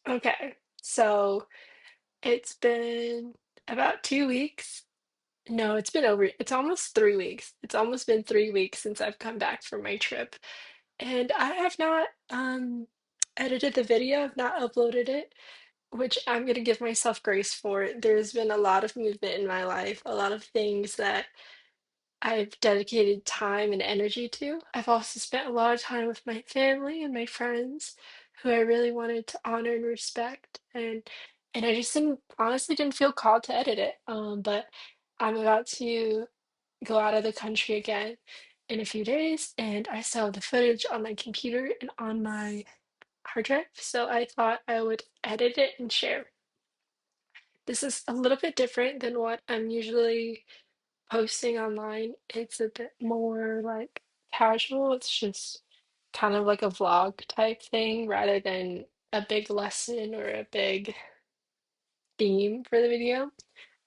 Okay, so it's been about 2 weeks. No, it's almost 3 weeks. It's almost been 3 weeks since I've come back from my trip. And I have not edited the video, I've not uploaded it, which I'm gonna give myself grace for. There's been a lot of movement in my life, a lot of things that I've dedicated time and energy to. I've also spent a lot of time with my family and my friends who I really wanted to honor and respect. And I just didn't honestly didn't feel called to edit it. But I'm about to go out of the country again in a few days, and I still have the footage on my computer and on my hard drive. So I thought I would edit it and share. This is a little bit different than what I'm usually posting online. It's a bit more like casual. It's just kind of like a vlog type thing rather than a big lesson or a big theme for the video.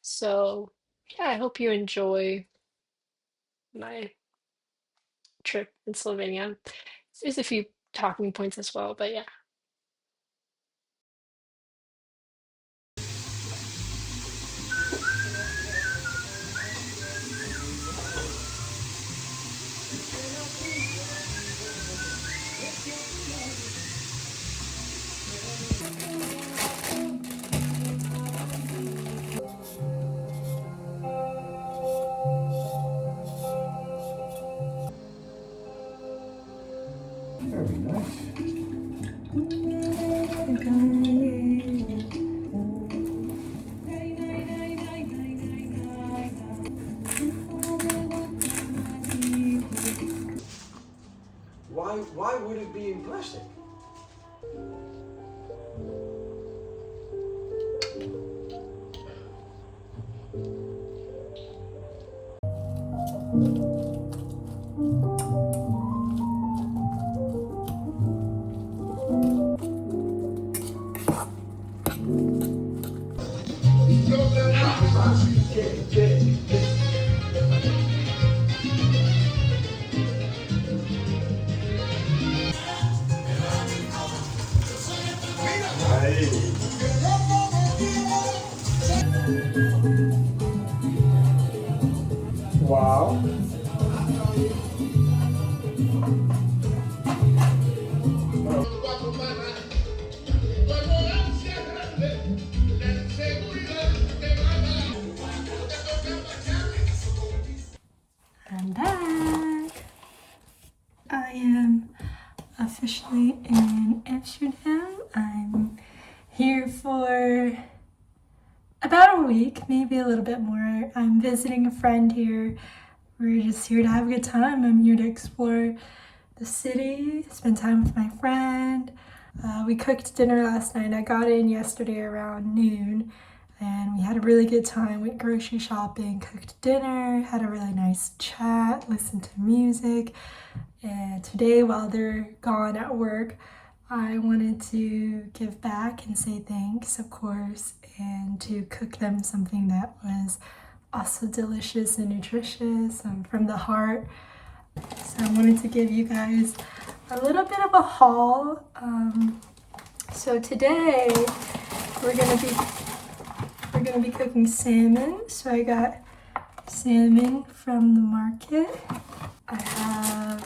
So, yeah, I hope you enjoy my trip in Slovenia. There's a few talking points as well, but yeah. Very nice. Why would it be in plastic? Wow. I'm back. I am officially in Amsterdam. I'm here for about a week, maybe a little bit more. I'm visiting a friend here. We're just here to have a good time. I'm here to explore the city, spend time with my friend. We cooked dinner last night. I got in yesterday around noon and we had a really good time. Went grocery shopping, cooked dinner, had a really nice chat, listened to music. And today, while they're gone at work, I wanted to give back and say thanks, of course, and to cook them something that was also delicious and nutritious from the heart. So I wanted to give you guys a little bit of a haul. So today we're gonna be cooking salmon. So I got salmon from the market. I have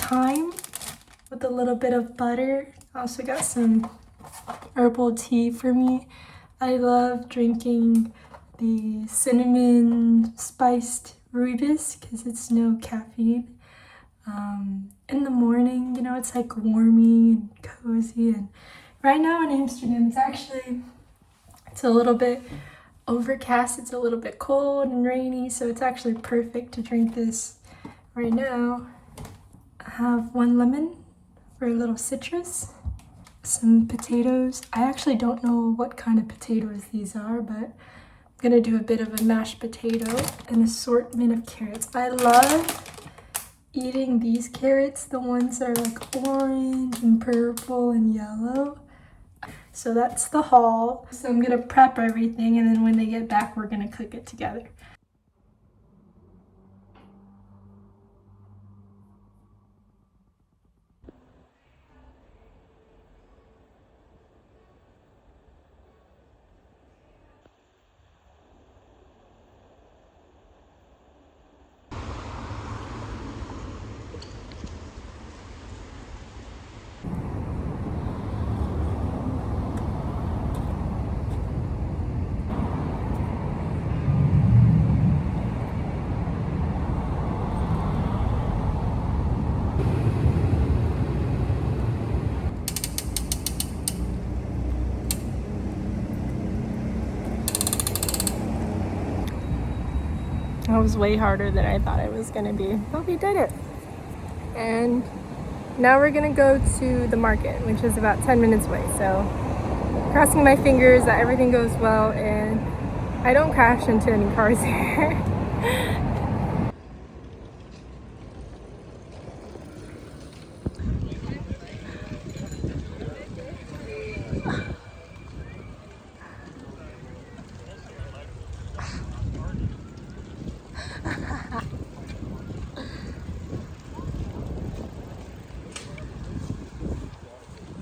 thyme with a little bit of butter. I also got some herbal tea for me. I love drinking the cinnamon spiced rooibos because it's no caffeine. In the morning, it's like warmy and cozy. And right now in Amsterdam, it's a little bit overcast. It's a little bit cold and rainy, so it's actually perfect to drink this right now. I have 1 lemon for a little citrus, some potatoes. I actually don't know what kind of potatoes these are, but I'm gonna do a bit of a mashed potato, an assortment of carrots. I love eating these carrots, the ones that are like orange and purple and yellow. So that's the haul. So I'm gonna prep everything, and then when they get back, we're gonna cook it together. was way harder than I thought it was gonna be, but we did it. And now we're gonna go to the market, which is about 10 minutes away. So crossing my fingers that everything goes well and I don't crash into any cars here.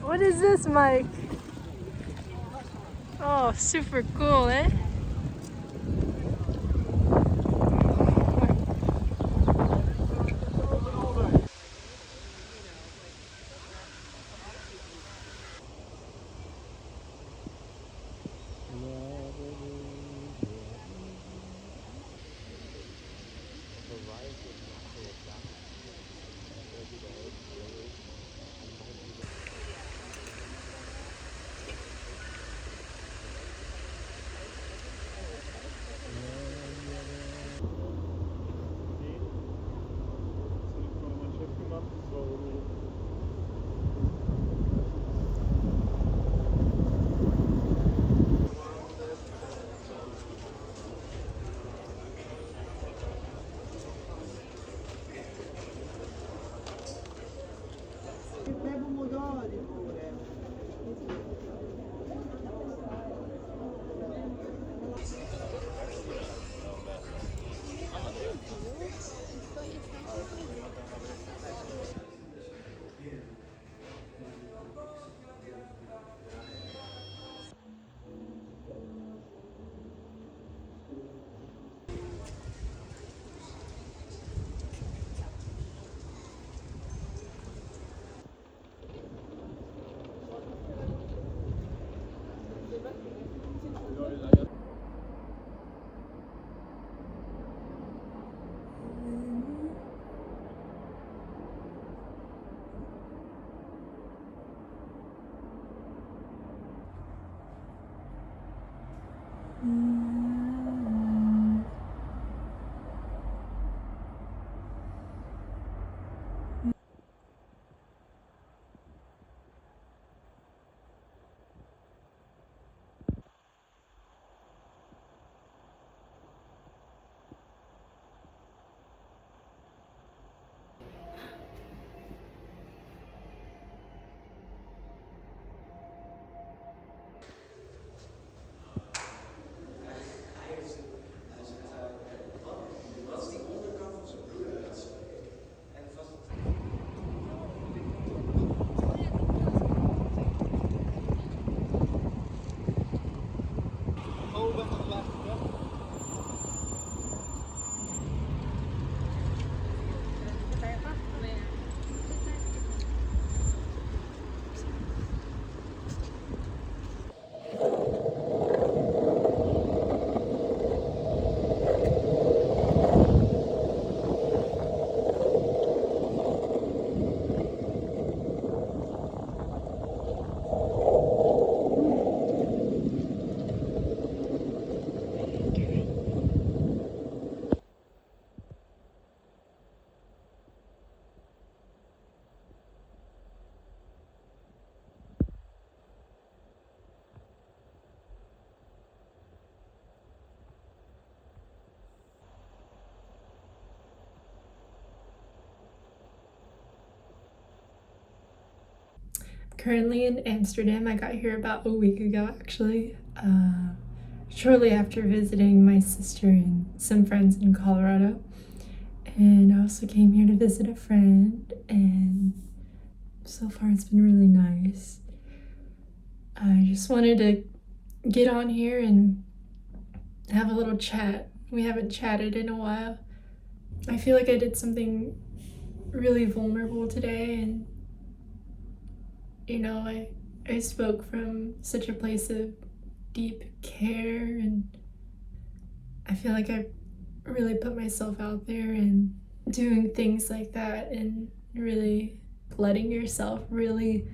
What is this, Mike? Oh, super cool, eh? Currently in Amsterdam. I got here about a week ago, actually, shortly after visiting my sister and some friends in Colorado. And I also came here to visit a friend, and so far it's been really nice. I just wanted to get on here and have a little chat. We haven't chatted in a while. I feel like I did something really vulnerable today, and I spoke from such a place of deep care, and I feel like I really put myself out there, and doing things like that and really letting yourself really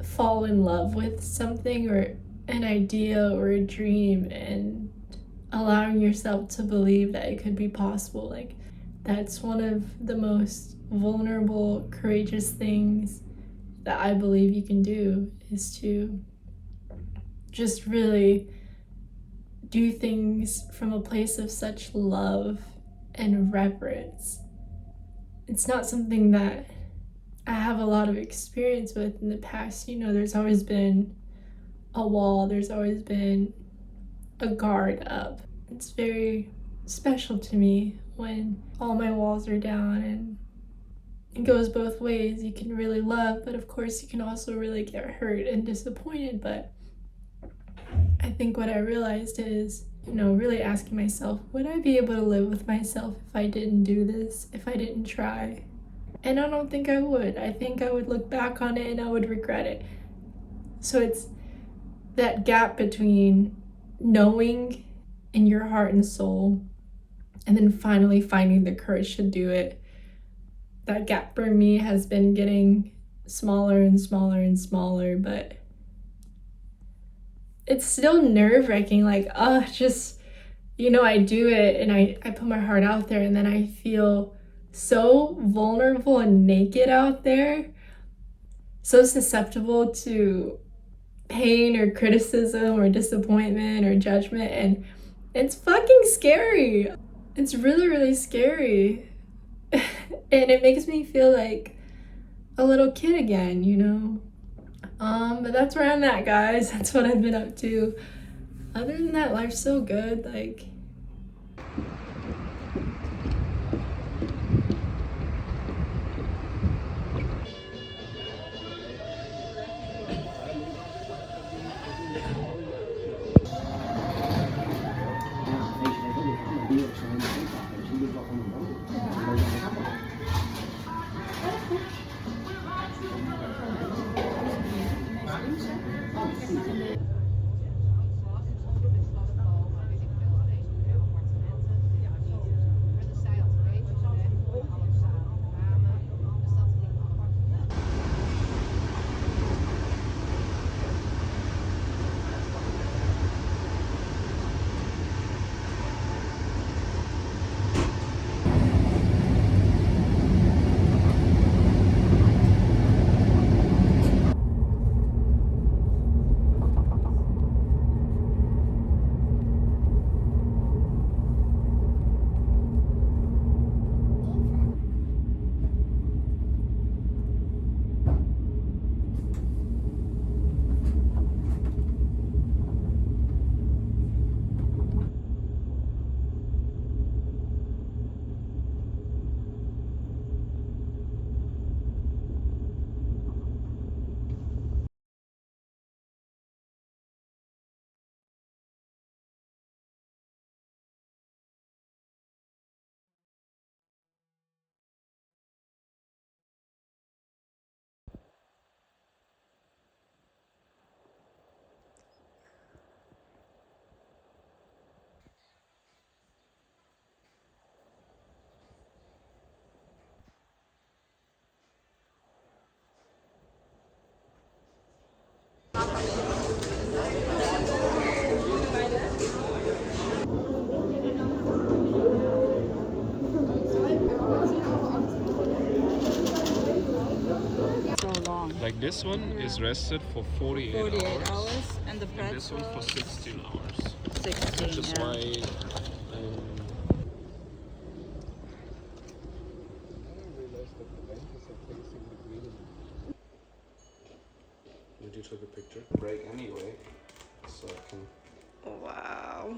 fall in love with something or an idea or a dream and allowing yourself to believe that it could be possible. Like, that's one of the most vulnerable, courageous things that I believe you can do, is to just really do things from a place of such love and reverence. It's not something that I have a lot of experience with in the past. You know, there's always been a wall, there's always been a guard up. It's very special to me when all my walls are down, and it goes both ways. You can really love, but of course you can also really get hurt and disappointed. But I think what I realized is, you know, really asking myself, would I be able to live with myself if I didn't do this, if I didn't try? And I don't think I would. I think I would look back on it and I would regret it. So it's that gap between knowing in your heart and soul and then finally finding the courage to do it. That gap for me has been getting smaller and smaller and smaller, but it's still nerve-wracking. Like, just, you know, I do it and I put my heart out there, and then I feel so vulnerable and naked out there, so susceptible to pain or criticism or disappointment or judgment, and it's fucking scary. It's really, really scary. And it makes me feel like a little kid again, you know? But that's where I'm at, guys. That's what I've been up to. Other than that, life's so good. Like, Like this one is rested for 48 hours, and the and this one for 16 hours. 16, Which is yeah. why you took a picture. Break anyway, so I can. Wow.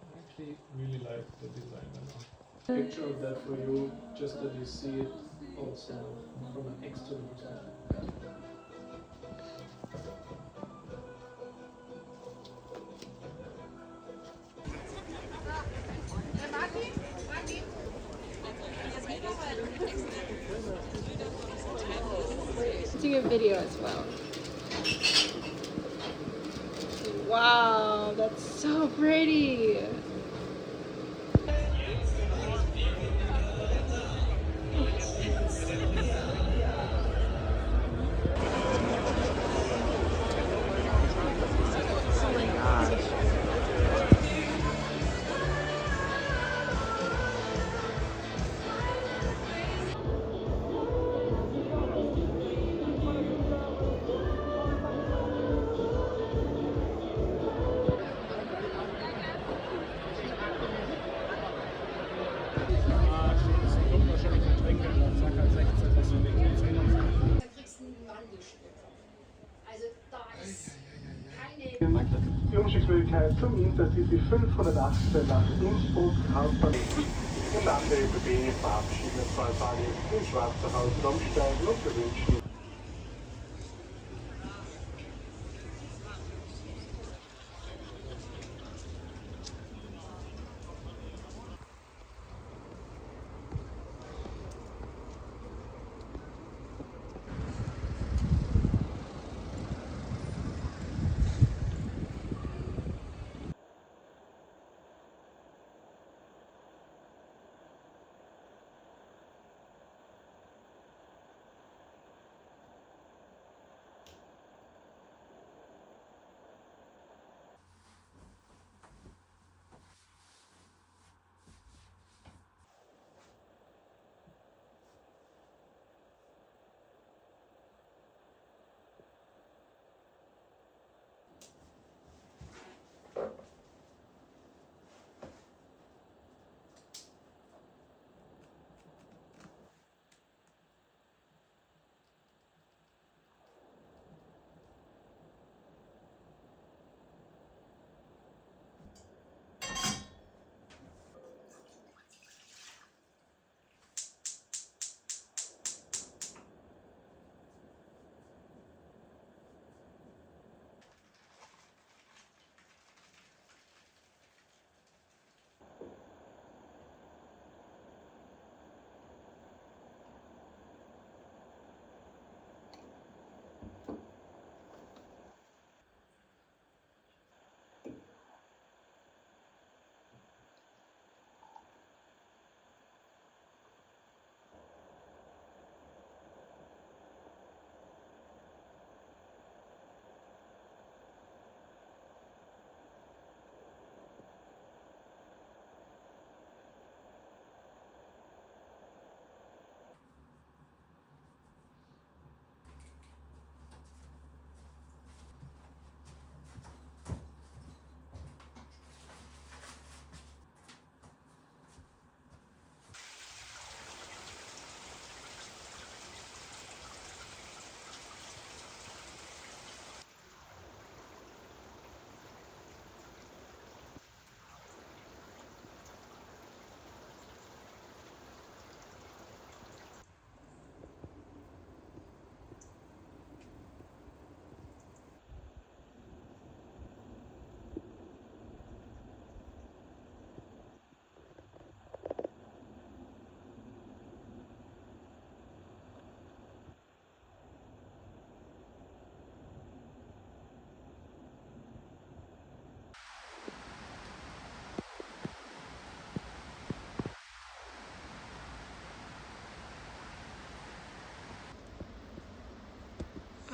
I actually really like the design. Picture of that for you, just that you see it also from an external perspective. Do a video as well. Wow, that's so pretty. Oh my gosh. Die Umstiegsmöglichkeit zum Intercity 518 nach Innsbruck Hauptbahnhof und andere ÖBB verabschieden 2 Tage in Schwarzerhaus umsteigen und gewünschen.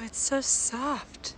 Oh, it's so soft.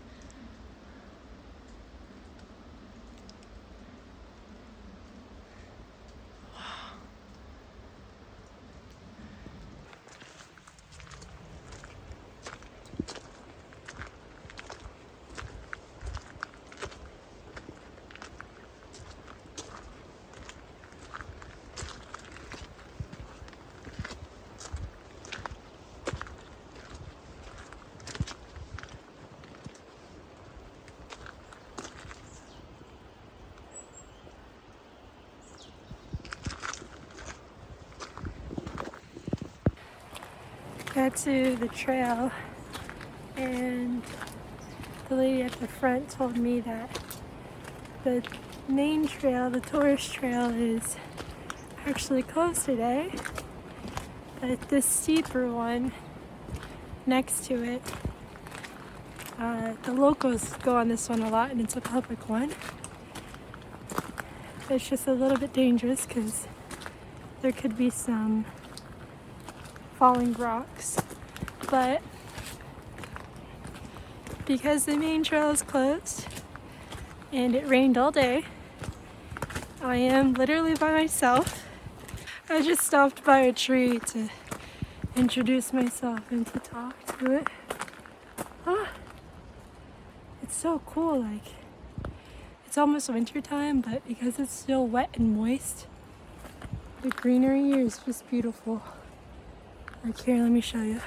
Got to the trail, and the lady at the front told me that the main trail, the tourist trail, is actually closed today, but this steeper one next to it The locals go on this one a lot, and it's a public one. It's just a little bit dangerous because there could be some falling rocks. But because the main trail is closed and it rained all day, I am literally by myself. I just stopped by a tree to introduce myself and to talk to it. Ah, it's so cool. Like, it's almost winter time, but because it's still wet and moist, the greenery here is just beautiful. Like, here, let me show you.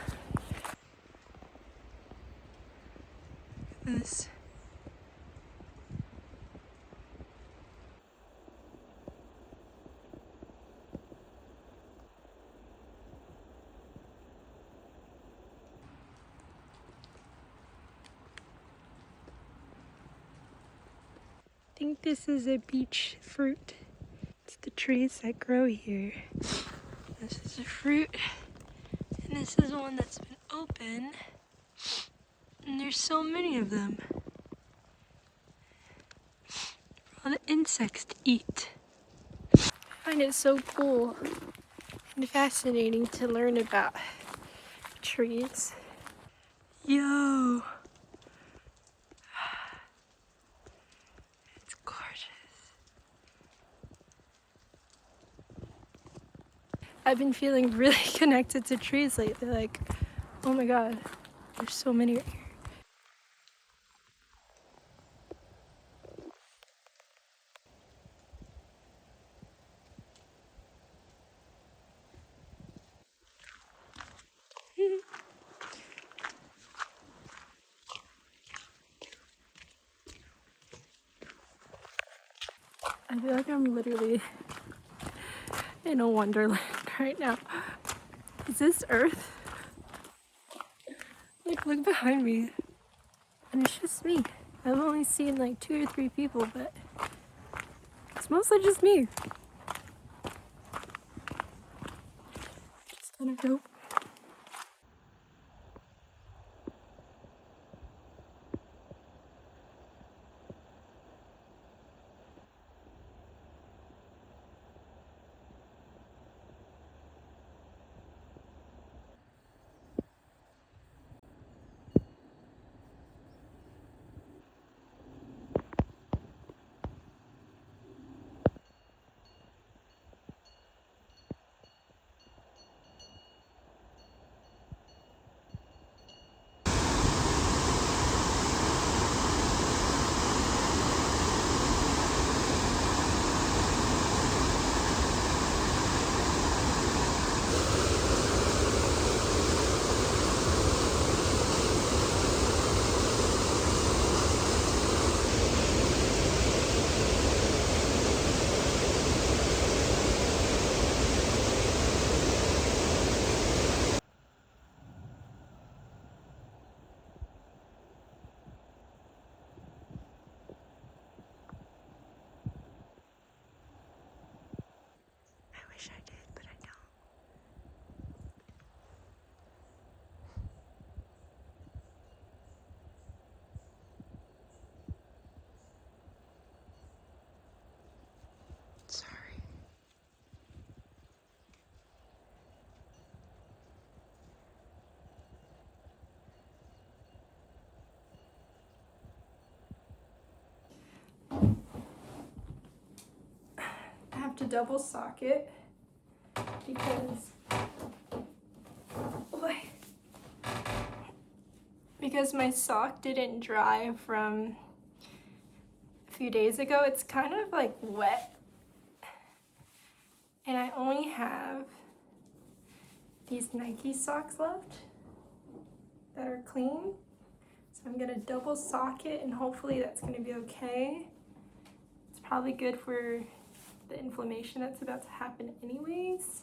Look at this. I think this is a beech fruit. It's the trees that grow here. This is a fruit, and this is one that's been open, and there's so many of them. All the insects to eat. I find it so cool and fascinating to learn about trees. Yo! It's gorgeous. I've been feeling really connected to trees lately. Like, oh my god, there's so many right here. I feel like I'm literally in a wonderland right now. Is this Earth? Like, look behind me. And it's just me. I've only seen like 2 or 3 people, but it's mostly just me. Just kind of dope. I wish I did, but I don't. Sorry. I have to double sock it because my sock didn't dry from a few days ago. It's kind of like wet, and I only have these Nike socks left that are clean. So I'm gonna double sock it, and hopefully that's gonna be okay. It's probably good for the inflammation that's about to happen anyways.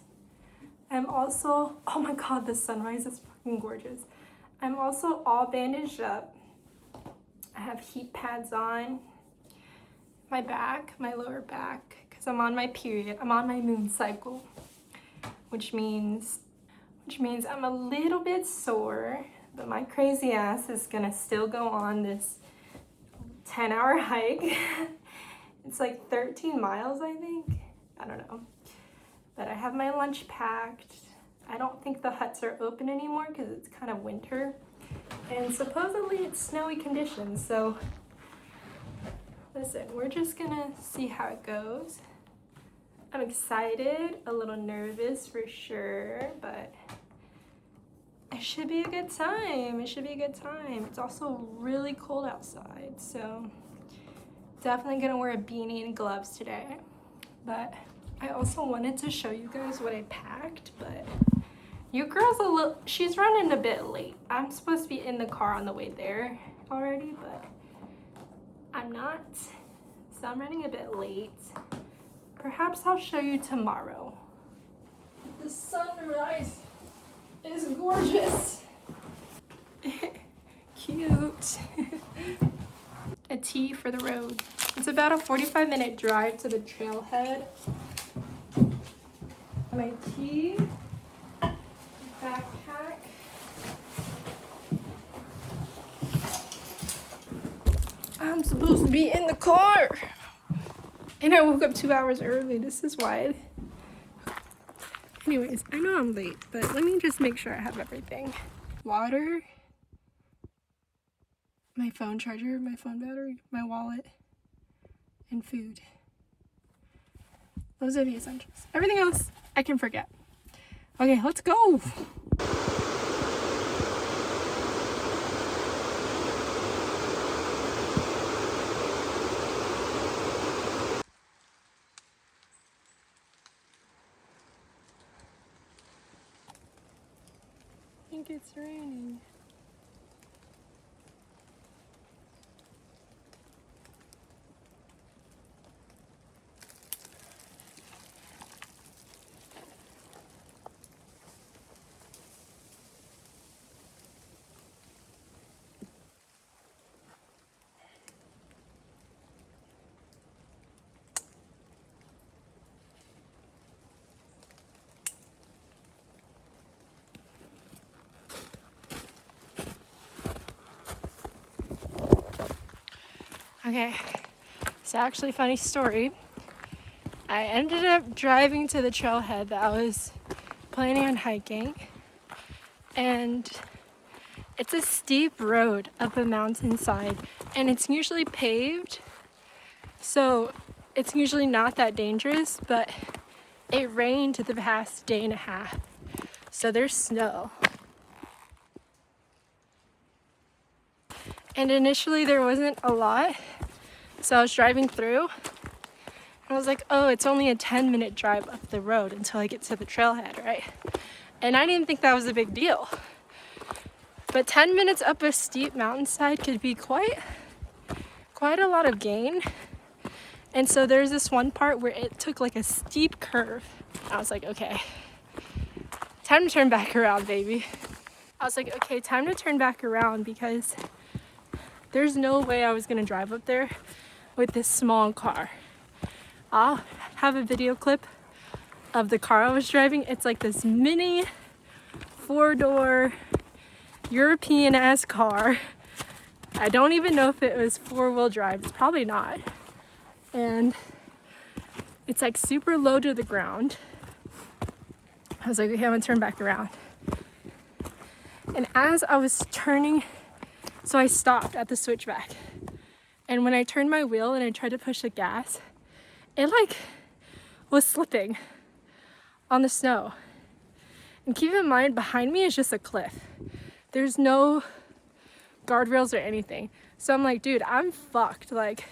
I'm also, oh my god, the sunrise is fucking gorgeous. I'm also all bandaged up. I have heat pads on my back, my lower back, because I'm on my period. I'm on my moon cycle, which means I'm a little bit sore. but my crazy ass is gonna still go on this 10-hour hike. It's like 13 miles, I think. I don't know. But I have my lunch packed. I don't think the huts are open anymore because it's kind of winter. And supposedly it's snowy conditions, so listen, we're just gonna see how it goes. I'm excited, a little nervous for sure, but it should be a good time. It should be a good time. It's also really cold outside, so definitely gonna wear a beanie and gloves today. But I also wanted to show you guys what I packed, but your girl's she's running a bit late. I'm supposed to be in the car on the way there already, but I'm not, so I'm running a bit late. Perhaps I'll show you tomorrow. The sunrise is gorgeous. Cute. A tea for the road. It's about a 45-minute drive to the trailhead. My tea, backpack. I'm supposed to be in the car. And I woke up 2 hours early. This is why. Anyways, I know I'm late, but let me just make sure I have everything. Water, my phone charger, my phone battery, my wallet, and food. Those are the essentials. Everything else I can forget. Okay, let's go. I think it's raining. Okay, it's actually a funny story. I ended up driving to the trailhead that I was planning on hiking, and it's a steep road up a mountainside, and it's usually paved, so it's usually not that dangerous, but it rained the past day and a half, so there's snow. And initially there wasn't a lot, so I was driving through, and I was like, oh, it's only a 10-minute drive up the road until I get to the trailhead, right? And I didn't think that was a big deal. But 10 minutes up a steep mountainside could be quite a lot of gain. And so there's this one part where it took like a steep curve. I was like, okay, time to turn back around, baby. I was like, okay, time to turn back around because there's no way I was gonna drive up there with this small car. I'll have a video clip of the car I was driving. It's like this mini 4-door European ass car. I don't even know if it was 4-wheel drive. It's probably not. And it's like super low to the ground. I was like, okay, I'm gonna turn back around. And as I was turning, so I stopped at the switchback. And when I turned my wheel and I tried to push the gas, it like was slipping on the snow. And keep in mind, behind me is just a cliff. There's no guardrails or anything. So I'm like, dude, I'm fucked. Like,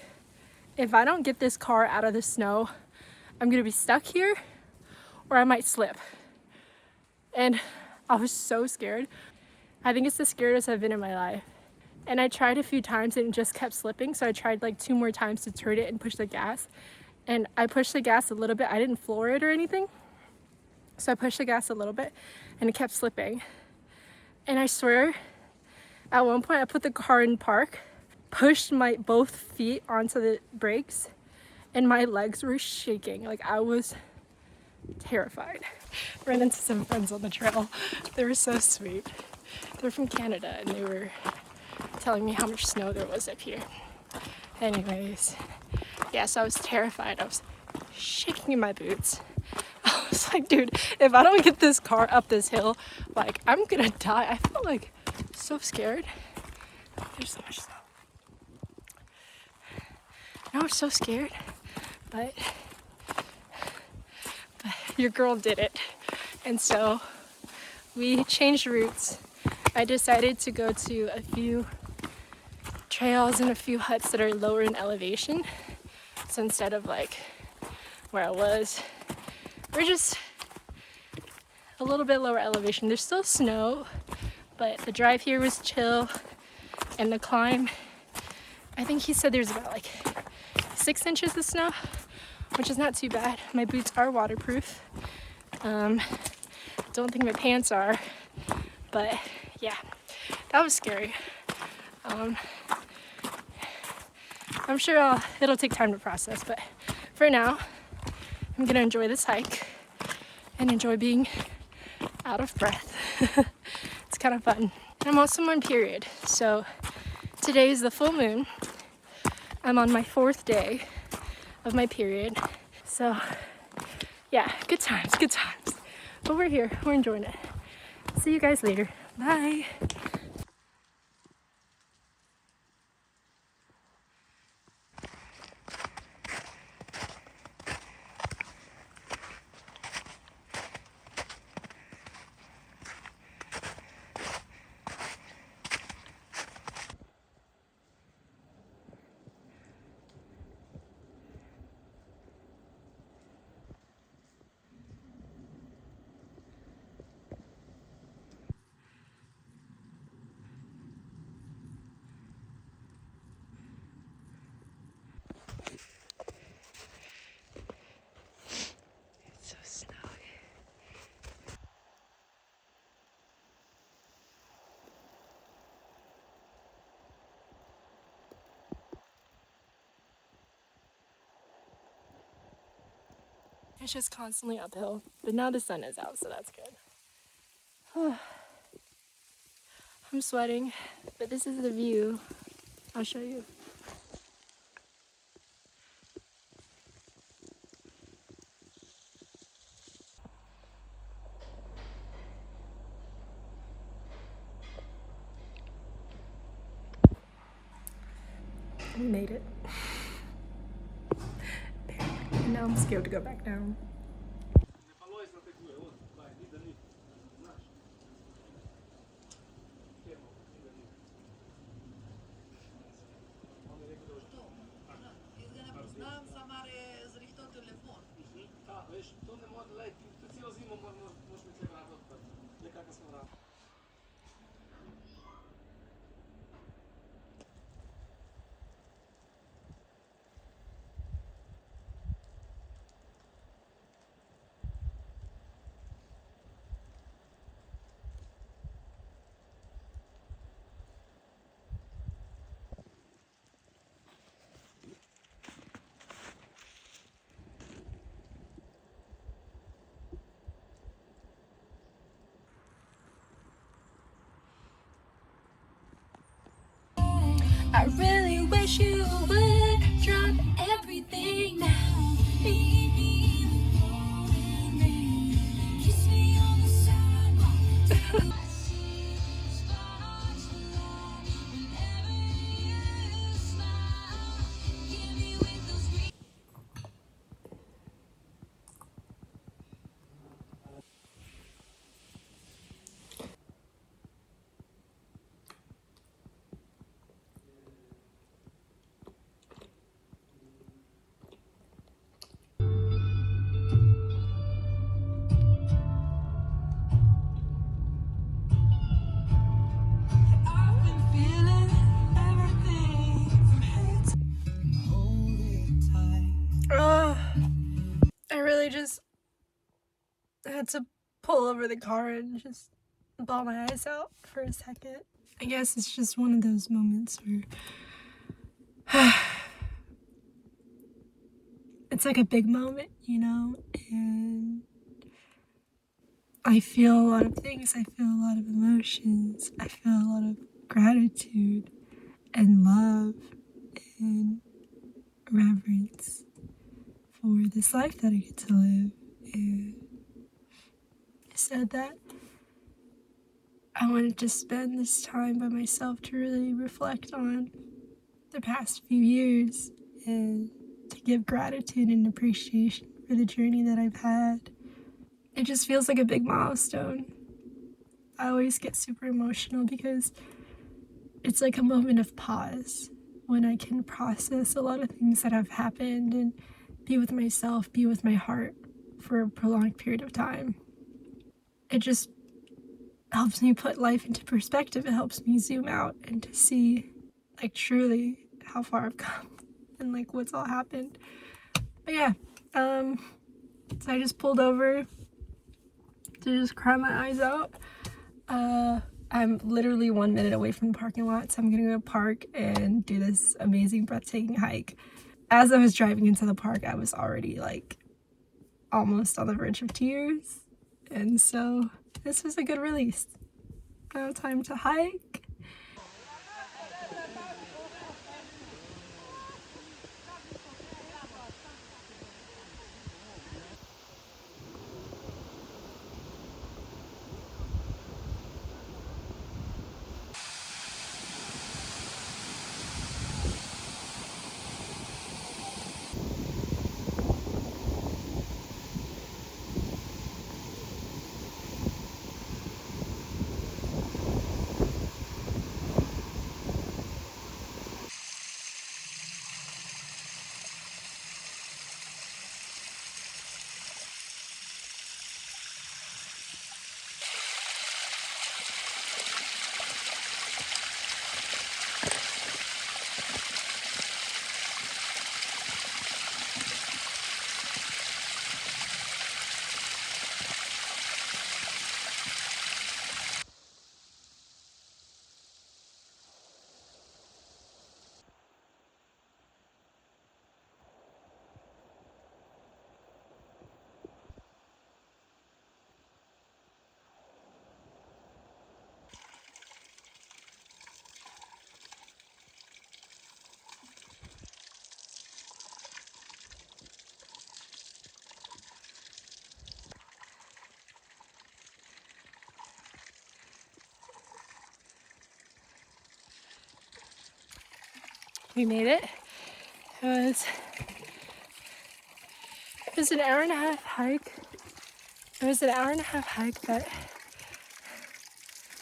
if I don't get this car out of the snow, I'm gonna be stuck here or I might slip. And I was so scared. I think it's the scariest I've been in my life. And I tried a few times and it just kept slipping. So I tried like 2 more times to turn it and push the gas. And I pushed the gas a little bit. I didn't floor it or anything. So I pushed the gas a little bit and it kept slipping. And I swear, at one point I put the car in park, pushed my both feet onto the brakes, and my legs were shaking. Like, I was terrified. Ran into some friends on the trail. They were so sweet. They're from Canada, and they were telling me how much snow there was up here. Anyways, yeah, so I was terrified. I was shaking in my boots. I was like, dude, if I don't get this car up this hill, like, I'm gonna die. I felt like so scared. There's so much snow. I was so scared, but your girl did it. And so we changed routes. I decided to go to a few trails and a few huts that are lower in elevation. So instead of like where I was, we're just a little bit lower elevation. There's still snow, but the drive here was chill, and the climb, I think he said there's about like 6 inches of snow, which is not too bad. My boots are waterproof. Don't think my pants are, but yeah, that was scary. I'm sure it'll take time to process, but for now, I'm gonna enjoy this hike and enjoy being out of breath. It's kind of fun. I'm also on period, so today is the full moon. I'm on my 4th day of my period, so yeah, good times, good times. But we're here, we're enjoying it. See you guys later. Bye. It's so snowy. It's just constantly uphill, but now the sun is out, so that's good. I'm sweating, but this is the view. I'll show you. We made it. And now I'm scared to go back down. I really wish you would drop everything now. Leave me alone and kiss me on the sidewalk. I really just had to pull over the car and just bawl my eyes out for a second. I guess it's just one of those moments where it's like a big moment, you know, and I feel a lot of things. I feel a lot of emotions. I feel a lot of gratitude and love and reverence for this life that I get to live. And I said that I wanted to spend this time by myself to really reflect on the past few years and to give gratitude and appreciation for the journey that I've had. It just feels like a big milestone. I always get super emotional because it's like a moment of pause when I can process a lot of things that have happened and be with myself, be with my heart for a prolonged period of time. It just helps me put life into perspective. It helps me zoom out and to see like truly how far I've come and like what's all happened. But yeah, so I just pulled over to just cry my eyes out. I'm literally 1 minute away from the parking lot, so I'm gonna go park and do this amazing, breathtaking hike. As I was driving into the park, I was already like almost on the verge of tears, and so this was a good release. Now time to hike. We made it. It was an hour and a half hike. It was an hour and a half hike, but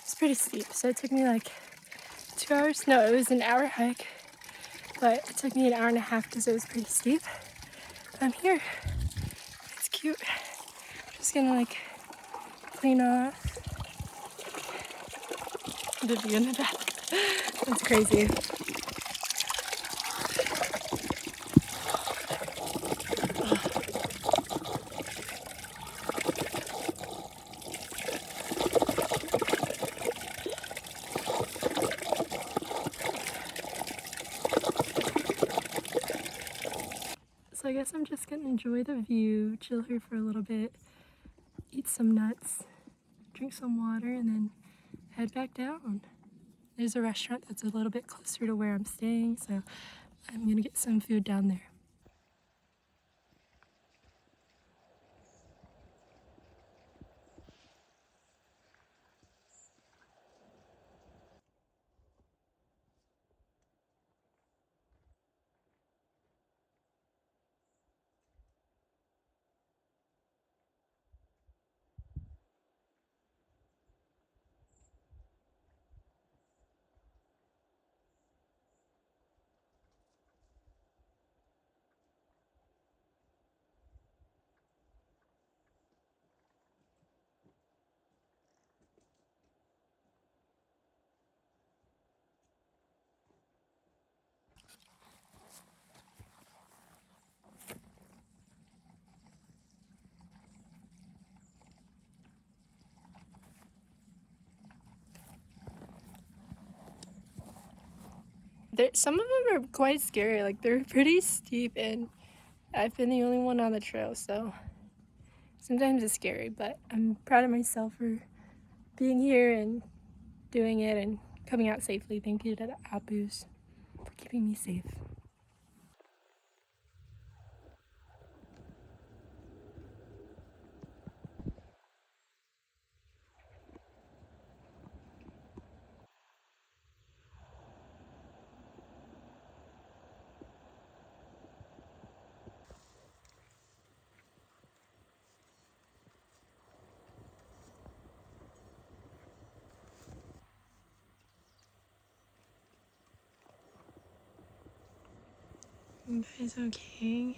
it's pretty steep. So it took me like 2 hours. No, it was an hour hike, but it took me an hour and a half because it was pretty steep. I'm here. It's cute. Just gonna like clean off the view in the back. That's crazy. So I guess I'm just gonna enjoy the view, chill here for a little bit, eat some nuts, drink some water, and then head back down. There's a restaurant that's a little bit closer to where I'm staying, so I'm gonna get some food down there. Some of them are quite scary, like they're pretty steep, and I've been the only one on the trail, so sometimes it's scary, but I'm proud of myself for being here and doing it and coming out safely. Thank you to the Apus for keeping me safe. You guys okay?